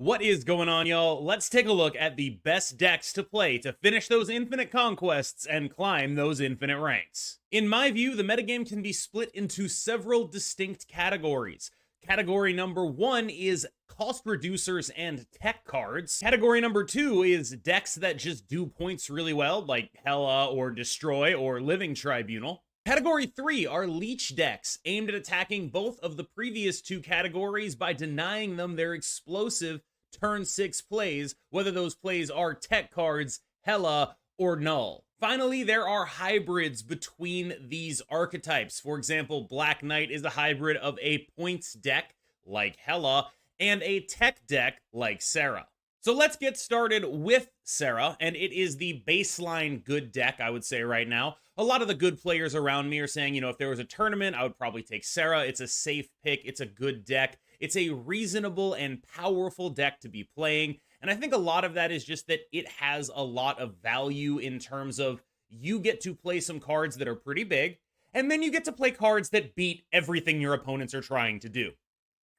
What is going on, y'all? Let's take a look at the best decks to play to finish those infinite conquests and climb those infinite ranks. In my view, the metagame can be split into several distinct categories. Category number one is cost reducers and tech cards. Category number two is decks that just do points really well, like Hela or Destroy or Living Tribunal. Category 3 are Leech decks, aimed at attacking both of the previous two categories by denying them their explosive turn 6 plays, whether those plays are tech cards, Hela, or Null. Finally, there are hybrids between these archetypes. For example, Black Knight is a hybrid of a points deck, like Hela, and a tech deck, like Sera. So let's get started with Sera, and it is the baseline good deck, I would say right now. A lot of the good players around me are saying, if there was a tournament, I would probably take Sera. It's a safe pick. It's a good deck. It's a reasonable and powerful deck to be playing. And I think a lot of that is just that it has a lot of value in terms of you get to play some cards that are pretty big, and then you get to play cards that beat everything your opponents are trying to do.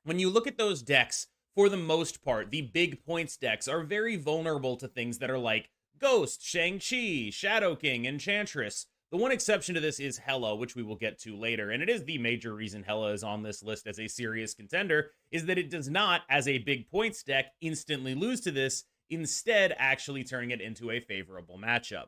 When you look at those decks, for the most part, the big points decks are very vulnerable to things that are like Ghost, Shang-Chi, Shadow King, Enchantress. The one exception to this is Hela, which we will get to later, and it is the major reason Hela is on this list as a serious contender, is that it does not, as a big points deck, instantly lose to this, instead actually turning it into a favorable matchup.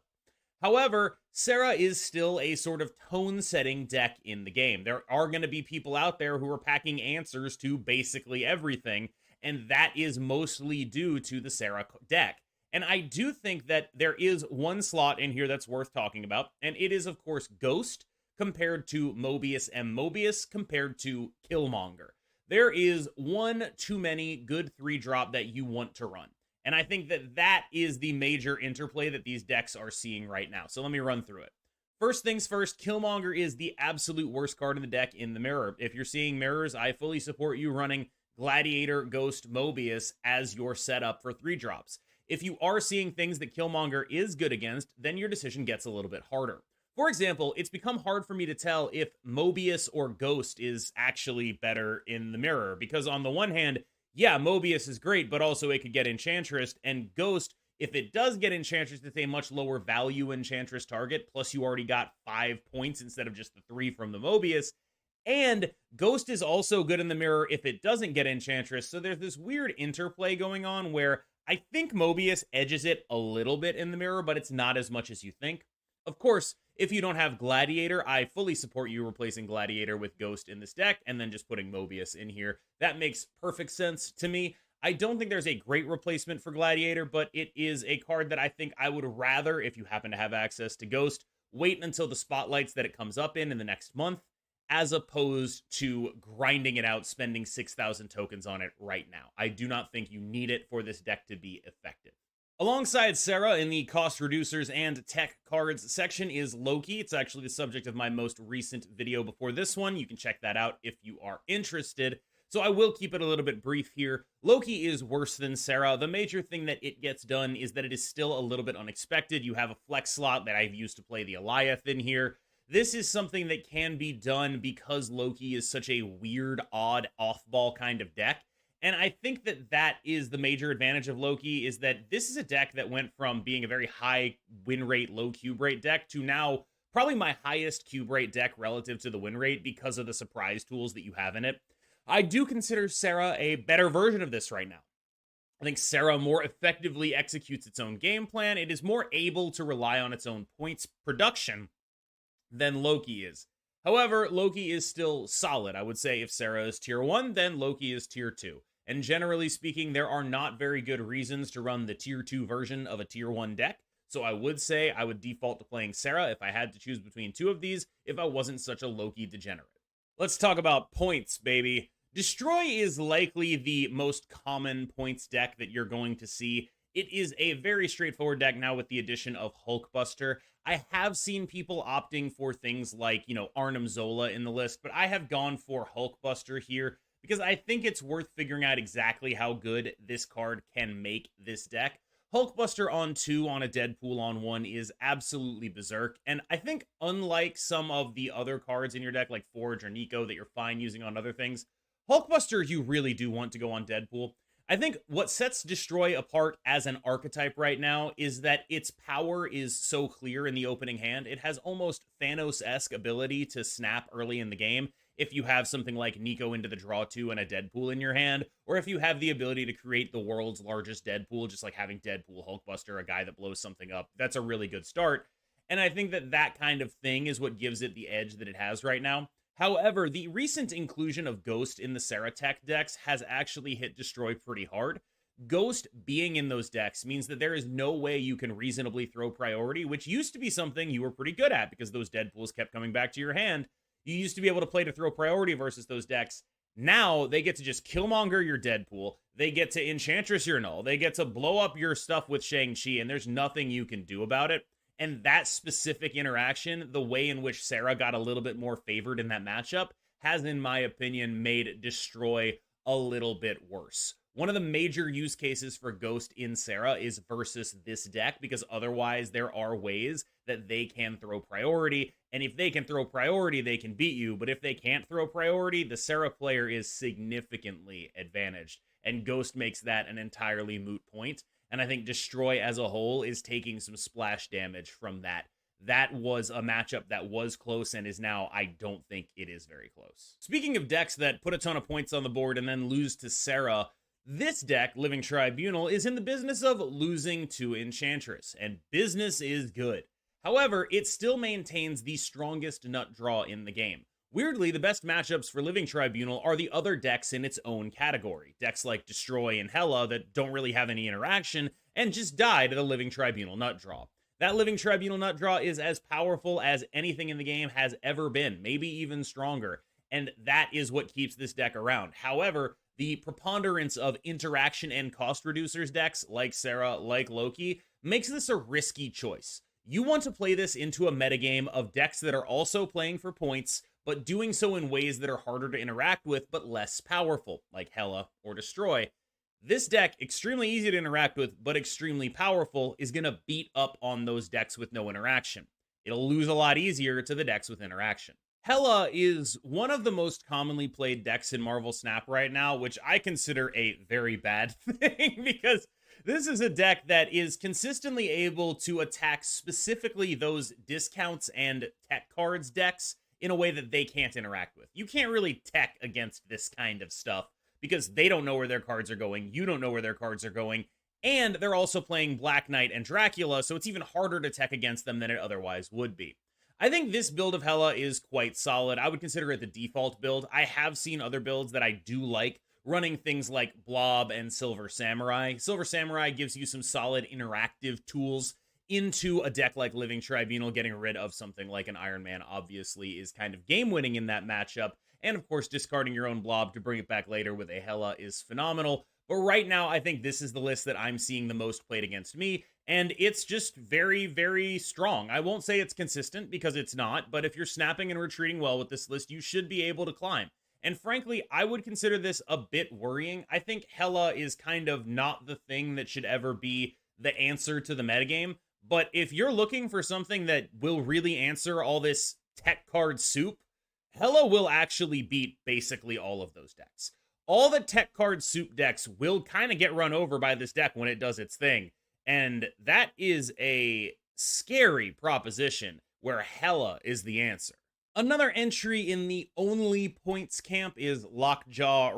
However, Sera is still a sort of tone-setting deck in the game. There are going to be people out there who are packing answers to basically everything, and that is mostly due to the Sera deck. And I do think that there is one slot in here that's worth talking about, and it is, of course, Ghost compared to Mobius and Mobius compared to Killmonger. There is one too many good 3-drop that you want to run. And I think that that is the major interplay that these decks are seeing right now. So let me run through it. First things first, Killmonger is the absolute worst card in the deck in the mirror. If you're seeing mirrors, I fully support you running Gladiator, Ghost, Mobius as your setup for 3-drops. If you are seeing things that Killmonger is good against, then your decision gets a little bit harder. For example, it's become hard for me to tell if Mobius or Ghost is actually better in the mirror, because on the one hand, yeah, Mobius is great, but also it could get Enchantress, and Ghost, if it does get Enchantress, it's a much lower value Enchantress target, plus you already got 5 points instead of just the 3 from the Mobius. And Ghost is also good in the mirror if it doesn't get Enchantress, so there's this weird interplay going on where I think Mobius edges it a little bit in the mirror, but it's not as much as you think. Of course, if you don't have Gladiator, I fully support you replacing Gladiator with Ghost in this deck and then just putting Mobius in here. That makes perfect sense to me. I don't think there's a great replacement for Gladiator, but it is a card that I think I would rather, if you happen to have access to Ghost, wait until the spotlights that it comes up in the next month, as opposed to grinding it out, spending 6,000 tokens on it right now. I do not think you need it for this deck to be effective. Alongside Sera in the cost reducers and tech cards section is Loki. It's actually the subject of my most recent video before this one. You can check that out if you are interested. So I will keep it a little bit brief here. Loki is worse than Sera. The major thing that it gets done is that it is still a little bit unexpected. You have a flex slot that I've used to play the Eliath in here. This is something that can be done because Loki is such a weird, odd, off-ball kind of deck. And I think that that is the major advantage of Loki, is that this is a deck that went from being a very high win rate, low cube rate deck to now probably my highest cube rate deck relative to the win rate because of the surprise tools that you have in it. I do consider Sera a better version of this right now. I think Sera more effectively executes its own game plan. It is more able to rely on its own points production than Loki is. However, Loki is still solid. I would say if Sera is tier 1, then Loki is tier 2. And generally speaking, there are not very good reasons to run the tier 2 version of a tier 1 deck. So I would say I would default to playing Sera if I had to choose between two of these, if I wasn't such a Loki degenerate. Let's talk about points, baby. Destroy is likely the most common points deck that you're going to see. It is a very straightforward deck now with the addition of Hulkbuster. I have seen people opting for things like, Arnim Zola in the list, but I have gone for Hulkbuster here because I think it's worth figuring out exactly how good this card can make this deck. Hulkbuster on 2 on a Deadpool on 1 is absolutely berserk, and I think unlike some of the other cards in your deck, like Forge or Nico, that you're fine using on other things, Hulkbuster you really do want to go on Deadpool. I think what sets Destroy apart as an archetype right now is that its power is so clear in the opening hand. It has almost Thanos-esque ability to snap early in the game if you have something like Nico into the draw 2 and a Deadpool in your hand, or if you have the ability to create the world's largest Deadpool, just like having Deadpool, Hulkbuster, a guy that blows something up. That's a really good start. And I think that that kind of thing is what gives it the edge that it has right now. However, the recent inclusion of Ghost in the Sera tech decks has actually hit Destroy pretty hard. Ghost being in those decks means that there is no way you can reasonably throw priority, which used to be something you were pretty good at because those Deadpools kept coming back to your hand. You used to be able to play to throw priority versus those decks. Now they get to just Killmonger your Deadpool. They get to Enchantress your Null. They get to blow up your stuff with Shang-Chi, and there's nothing you can do about it. And that specific interaction, the way in which Sera got a little bit more favored in that matchup, has, in my opinion, made Destroy a little bit worse. One of the major use cases for Ghost in Sera is versus this deck, because otherwise there are ways that they can throw priority, and if they can throw priority, they can beat you, but if they can't throw priority, the Sera player is significantly advantaged, and Ghost makes that an entirely moot point. And I think Destroy as a whole is taking some splash damage from that. That was a matchup that was close and is now, I don't think it is very close. Speaking of decks that put a ton of points on the board and then lose to Sera, this deck, Living Tribunal, is in the business of losing to Enchantress, and business is good. However, it still maintains the strongest nut draw in the game. Weirdly, the best matchups for Living Tribunal are the other decks in its own category. Decks like Destroy and Hela that don't really have any interaction and just die to the Living Tribunal nut draw. That Living Tribunal nut draw is as powerful as anything in the game has ever been, maybe even stronger, and that is what keeps this deck around. However, the preponderance of interaction and cost reducers decks like Sera, like Loki, makes this a risky choice. You want to play this into a metagame of decks that are also playing for points, but doing so in ways that are harder to interact with, but less powerful, like Hela or Destroy. This deck, extremely easy to interact with, but extremely powerful, is going to beat up on those decks with no interaction. It'll lose a lot easier to the decks with interaction. Hela is one of the most commonly played decks in Marvel Snap right now, which I consider a very bad thing, because this is a deck that is consistently able to attack specifically those discounts and tech cards decks in a way that they can't interact with. You can't really tech against this kind of stuff because they don't know where their cards are going, you don't know where their cards are going, and they're also playing Black Knight and Dracula, so it's even harder to tech against them than it otherwise would be. I think this build of Hela is quite solid. I would consider it the default build. I have seen other builds that I do like, running things like Blob and Silver Samurai. Silver Samurai gives you some solid interactive tools into a deck like Living Tribunal. Getting rid of something like an Iron Man obviously is kind of game-winning in that matchup, and of course discarding your own Blob to bring it back later with a Hela is phenomenal. But right now, I think this is the list that I'm seeing the most played against me, and it's just very, very strong. I won't say it's consistent, because it's not, but if you're snapping and retreating well with this list, you should be able to climb. And frankly, I would consider this a bit worrying. I think Hela is kind of not the thing that should ever be the answer to the metagame, but if you're looking for something that will really answer all this tech card soup, Hela will actually beat basically all of those decks. All the tech card soup decks will kind of get run over by this deck when it does its thing, and that is a scary proposition where Hela is the answer. Another entry in the only points camp is Lockjaw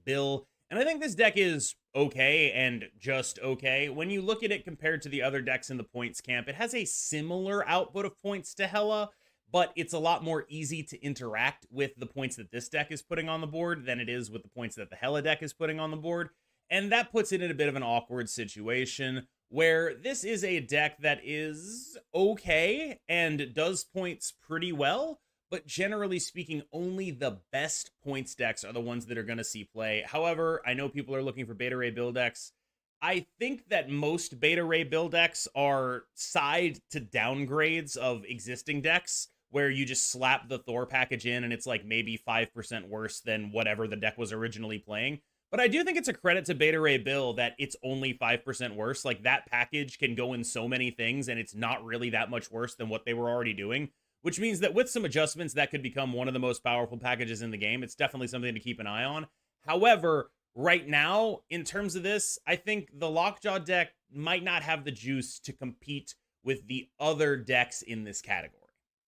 Bill, and I think this deck is okay and just okay. When you look at it compared to the other decks in the points camp, it has a similar output of points to Hela, but it's a lot more easy to interact with the points that this deck is putting on the board than it is with the points that the Hela deck is putting on the board, and that puts it in a bit of an awkward situation where this is a deck that is okay and does points pretty well, but generally speaking, only the best points decks are the ones that are going to see play. However, I know people are looking for Beta Ray build decks. I think that most Beta Ray build decks are side to downgrades of existing decks, where you just slap the Thor package in and it's like maybe 5% worse than whatever the deck was originally playing. But I do think it's a credit to Beta Ray Bill that it's only 5% worse. Like, that package can go in so many things and it's not really that much worse than what they were already doing, which means that with some adjustments, that could become one of the most powerful packages in the game. It's definitely something to keep an eye on. However, Right now, in terms of this, I think the Lockjaw deck might not have the juice to compete with the other decks in this category.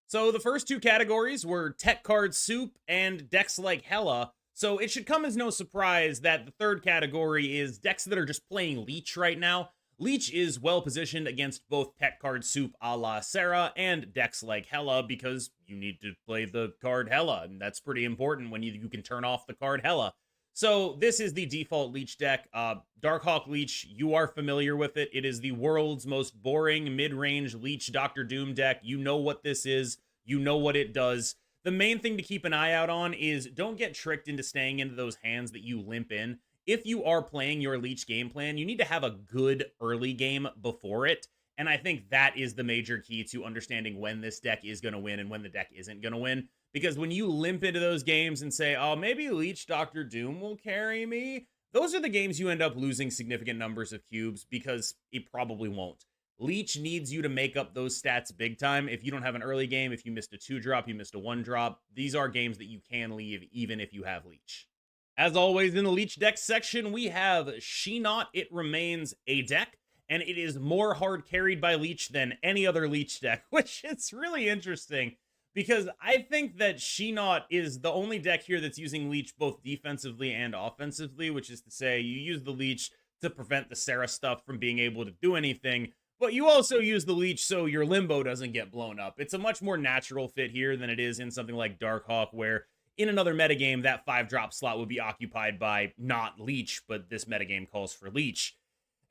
So the first two categories were Tech Card Soup and decks like Hela. So it should come as no surprise that the third category is decks that are just playing Leech right now. Leech is well positioned against both Tech Card Soup a la Sera and decks like Hela because you need to play the card Hela, and that's pretty important when you can turn off the card Hela. So this is the default Leech deck. Darkhawk Leech, you are familiar with it. It is the world's most boring mid-range Leech Doctor Doom deck. You know what this is. You know what it does. The main thing to keep an eye out on is don't get tricked into staying into those hands that you limp in. If you are playing your Leech game plan, you need to have a good early game before it. And I think that is the major key to understanding when this deck is going to win and when the deck isn't going to win. Because when you limp into those games and say, oh, maybe Leech Doctor Doom will carry me, those are the games you end up losing significant numbers of cubes because it probably won't. Leech needs you to make up those stats big time. If you don't have an early game, if you missed a 2-drop, you missed a 1-drop, these are games that you can leave even if you have Leech. As always, in the Leech deck section, we have Shenaut. It remains a deck, and it is more hard carried by Leech than any other Leech deck, which is really interesting because I think that Shenaut is the only deck here that's using Leech both defensively and offensively, which is to say you use the Leech to prevent the Sera stuff from being able to do anything, but you also use the Leech so your limbo doesn't get blown up. It's a much more natural fit here than it is in something like Darkhawk, where in another metagame, that 5-drop slot would be occupied by not Leech, but this metagame calls for Leech.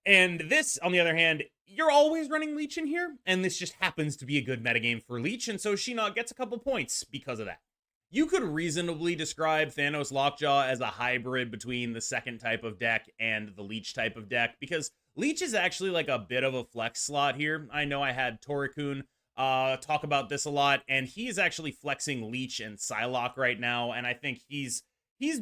And this, on the other hand, you're always running Leech in here, and this just happens to be a good metagame for Leech, and so Shenaut gets a couple points because of that. You could reasonably describe Thanos Lockjaw as a hybrid between the second type of deck and the Leech type of deck, because Leech is actually like a bit of a flex slot here. I know I had Torikun talk about this a lot, and he is actually flexing Leech and Psylocke right now, and I think he's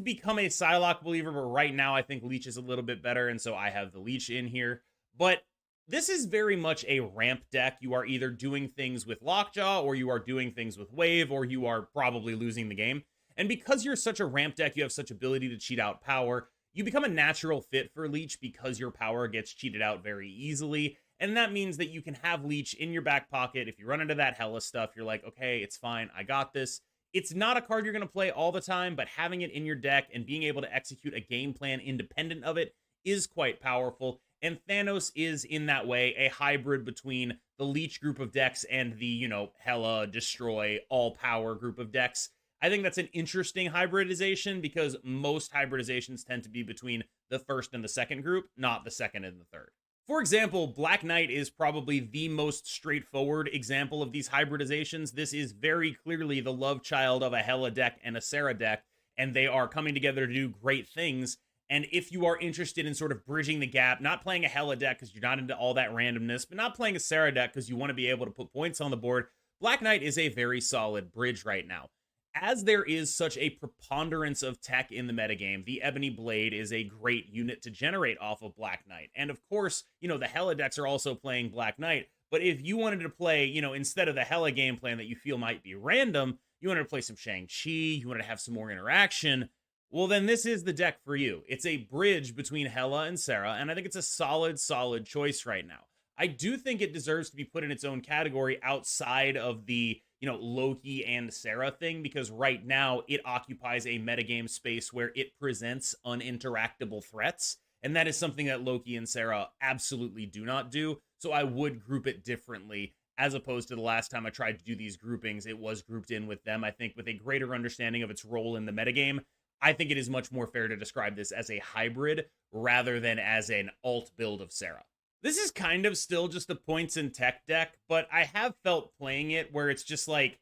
become a Psylocke believer, but right now I think Leech is a little bit better, and so I have the Leech in here. But this is very much a ramp deck. You are either doing things with Lockjaw, or you are doing things with Wave, or you are probably losing the game. And because you're such a ramp deck, you have such ability to cheat out power, you become a natural fit for Leech because your power gets cheated out very easily. And that means that you can have Leech in your back pocket. If you run into that Hela stuff, you're like, okay, it's fine. I got this. It's not a card you're going to play all the time, but having it in your deck and being able to execute a game plan independent of it is quite powerful. And Thanos is, in that way, a hybrid between the Leech group of decks and the, Hela, Destroy, All Power group of decks. I think that's an interesting hybridization because most hybridizations tend to be between the first and the second group, not the second and the third. For example, Black Knight is probably the most straightforward example of these hybridizations. This is very clearly the love child of a Hela deck and a Sera deck, and they are coming together to do great things. And if you are interested in sort of bridging the gap, not playing a Hela deck because you're not into all that randomness, but not playing a Sera deck because you want to be able to put points on the board, Black Knight is a very solid bridge right now. As there is such a preponderance of tech in the metagame, the Ebony Blade is a great unit to generate off of Black Knight. And of course, the Hela decks are also playing Black Knight. But if you wanted to play, instead of the Hela game plan that you feel might be random, you wanted to play some Shang-Chi, you wanted to have some more interaction, well, then this is the deck for you. It's a bridge between Hela and Sera, and I think it's a solid choice right now. I do think it deserves to be put in its own category outside of the Loki and Sera thing, because right now it occupies a metagame space where it presents uninteractable threats, and that is something that Loki and Sera absolutely do not do, so I would group it differently, as opposed to the last time I tried to do these groupings, it was grouped in with them. I think with a greater understanding of its role in the metagame, I think it is much more fair to describe this as a hybrid rather than as an alt build of Sera. This is kind of still just a points and tech deck, but I have felt playing it where it's just like,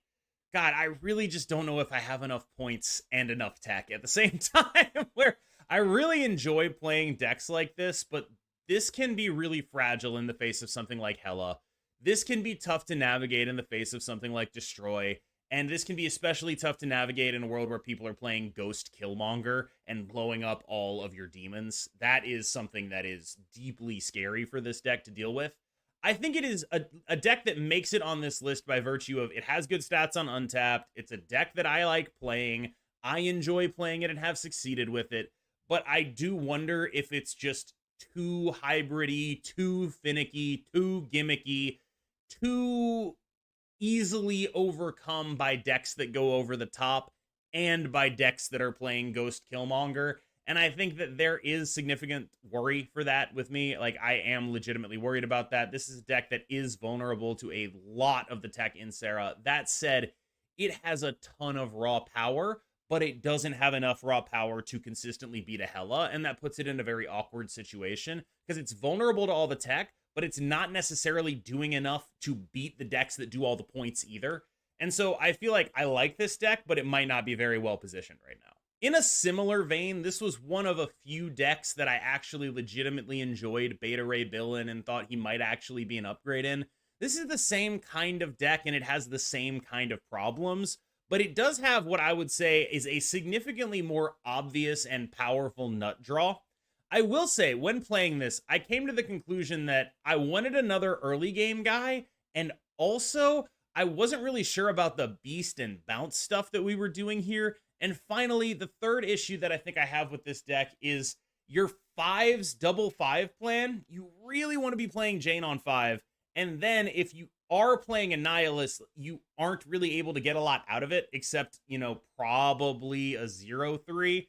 God, I really just don't know if I have enough points and enough tech at the same time, where I really enjoy playing decks like this, but this can be really fragile in the face of something like Hela. This can be tough to navigate in the face of something like Destroy. And this can be especially tough to navigate in a world where people are playing Ghost Killmonger and blowing up all of your demons. That is something that is deeply scary for this deck to deal with. I think it is a deck that makes it on this list by virtue of it has good stats on Untapped. It's a deck that I like playing. I enjoy playing it and have succeeded with it. but I do wonder if it's just too hybrid-y, too finicky, too gimmicky, too easily overcome by decks that go over the top and by decks that are playing Ghost Killmonger. And I think that there is significant worry for that with me. Like, I am legitimately worried about that. This is a deck that is vulnerable to a lot of the tech in Sera. That said, it has a ton of raw power, but it doesn't have enough raw power to consistently beat a Hela, and that puts it in a very awkward situation because it's vulnerable to all the tech, but it's not necessarily doing enough to beat the decks that do all the points either. And so I feel like I like this deck, but it might not be very well positioned right now. In a similar vein, this was one of a few decks that I actually legitimately enjoyed Beta Ray Bill in and thought he might actually be an upgrade in. This is the same kind of deck and it has the same kind of problems, but it does have what I would say is a significantly more obvious and powerful nut draw. I will say, when playing this, I came to the conclusion that I wanted another early game guy, and also I wasn't really sure about the beast and bounce stuff that we were doing here. And finally, the third issue that I think I have with this deck is your 5's double 5 plan. You really want to be playing Jane on 5, and then if you are playing Annihilus, you aren't really able to get a lot out of it, except, you know, probably a 0-3,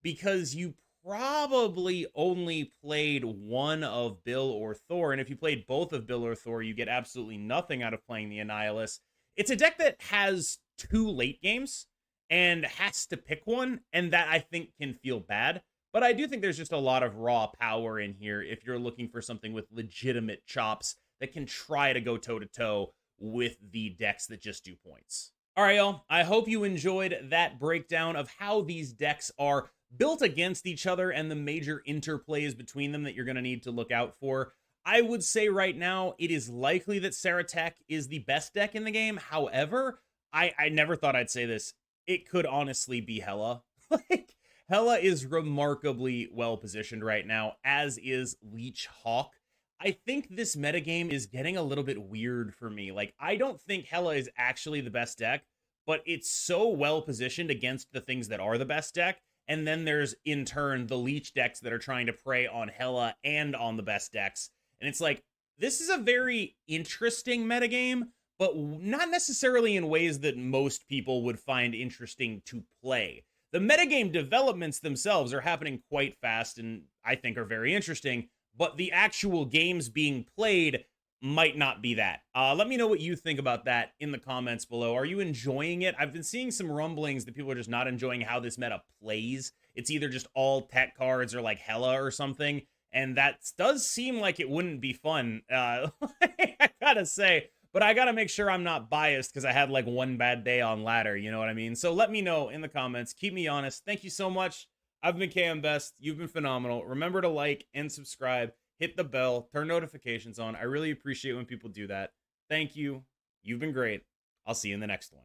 because you probably only played one of Bill or Thor, and if you played both of Bill or Thor, you get absolutely nothing out of playing the Annihilus. It's a deck that has 2 late games and has to pick one, and that I think can feel bad. But I do think there's just a lot of raw power in here if you're looking for something with legitimate chops that can try to go toe-to-toe with the decks that just do points. All right, y'all. I hope you enjoyed that breakdown of how these decks are built against each other and the major interplays between them that you're going to need to look out for. I would say right now, it is likely that Sera Tech is the best deck in the game. However, I never thought I'd say this. It could honestly be Hela. Like, Hela is remarkably well positioned right now, as is LeechHawk. I think this metagame is getting a little bit weird for me. Like, I don't think Hela is actually the best deck, but it's so well positioned against the things that are the best deck. And then there's, in turn, the Leech decks that are trying to prey on Hela and on the best decks. And it's like, this is a very interesting metagame, but not necessarily in ways that most people would find interesting to play. The metagame developments themselves are happening quite fast and I think are very interesting, but the actual games being played might not be that. Let me know what you think about that in the comments below. Are you enjoying it? I've been seeing some rumblings that people are just not enjoying how this meta plays. It's either just all tech cards or like Hela or something, and that does seem like it wouldn't be fun, I gotta say. But I gotta make sure I'm not biased because I had like one bad day on ladder, you know what I mean? So let me know in the comments. Keep me honest. Thank you so much. I've been KMBest. You've been phenomenal. Remember to like and subscribe. Hit the bell. Turn notifications on. I really appreciate when people do that. Thank you. You've been great. I'll see you in the next one.